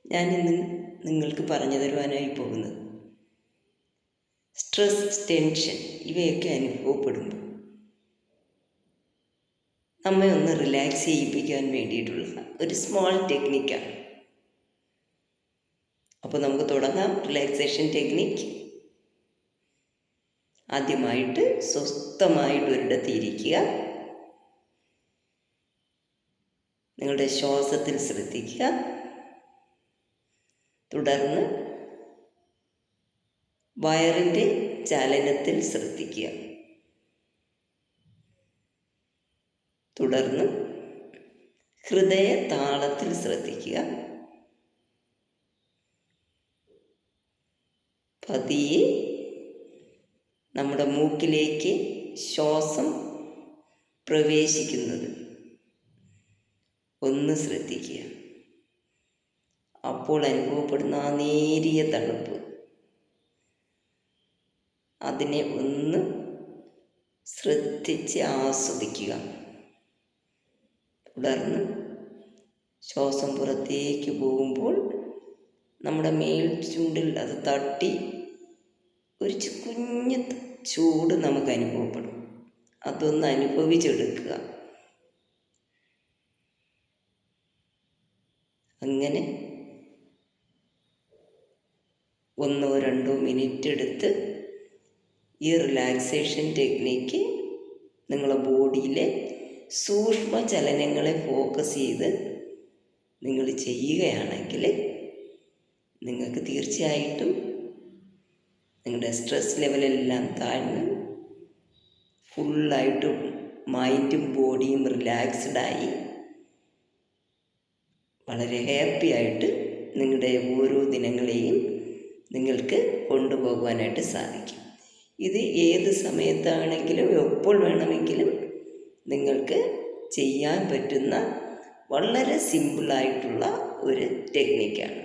ഞാനിന്ന് നിങ്ങൾക്ക് പറഞ്ഞു തരുവാനായി പോകുന്നത് സ്ട്രെസ്, ടെൻഷൻ ഇവയൊക്കെ അനുഭവപ്പെടുമ്പോൾ നമ്മെ ഒന്ന് റിലാക്സ് ചെയ്യിപ്പിക്കാൻ വേണ്ടിയിട്ടുള്ള ഒരു സ്മോൾ ടെക്നിക്കാണ്. അപ്പോൾ നമുക്ക് തുടങ്ങാം റിലാക്സേഷൻ ടെക്നിക്ക്. ആദ്യമായിട്ട് സ്വസ്ഥമായിട്ടൊരിടത്ത് ഇരിക്കുക. നിങ്ങളുടെ ശ്വാസത്തിൽ ശ്രദ്ധിക്കുക. തുടർന്ന് വയറിൻ്റെ ചലനത്തിൽ ശ്രദ്ധിക്കുക. തുടർന്ന് ഹൃദയ താളത്തിൽ ശ്രദ്ധിക്കുക. പതിയെ നമ്മുടെ മൂക്കിലേക്ക് ശ്വാസം പ്രവേശിക്കുന്നത് ഒന്ന് ശ്രദ്ധിക്കുക. അപ്പോൾ അനുഭവപ്പെടുന്ന ആ നേരിയ തണുപ്പ്, അതിനെ ഒന്ന് ശ്രദ്ധിച്ച് ആസ്വദിക്കുക. തുടർന്ന് ശ്വാസം പുറത്തേക്ക് പോകുമ്പോൾ നമ്മുടെ മേൽ ചുണ്ടിൽ അത് തട്ടി ഒരു കുഞ്ഞ് ചൂട് നമുക്ക് അനുഭവപ്പെടും. അതൊന്ന് അനുഭവിച്ചെടുക്കുക. അങ്ങനെ 1-2 മിനിറ്റ് എടുത്ത് ഈ റിലാക്സേഷൻ ടെക്നിക്ക് നിങ്ങളുടെ ബോഡിയിലെ സൂക്ഷ്മ ചലനങ്ങളെ ഫോക്കസ് ചെയ്ത് നിങ്ങൾ ചെയ്യുകയാണെങ്കിൽ നിങ്ങൾക്ക് തീർച്ചയായിട്ടും നിങ്ങളുടെ സ്ട്രെസ് ലെവലെല്ലാം താഴ്ന്ന് ഫുള്ളായിട്ടും മൈൻഡും ബോഡിയും റിലാക്സ്ഡായി വളരെ ഹാപ്പി ആയിട്ട് നിങ്ങളുടെ ഓരോ ദിനങ്ങളെയും നിങ്ങൾക്ക് കൊണ്ടുപോകുവാനായിട്ട് സാധിക്കും. ഇത് ഏത് സമയത്താണെങ്കിലും എപ്പോൾ വേണമെങ്കിലും നിങ്ങൾക്ക് ചെയ്യാൻ പറ്റുന്ന വളരെ സിമ്പിളായിട്ടുള്ള ഒരു ടെക്നിക്കാണ്.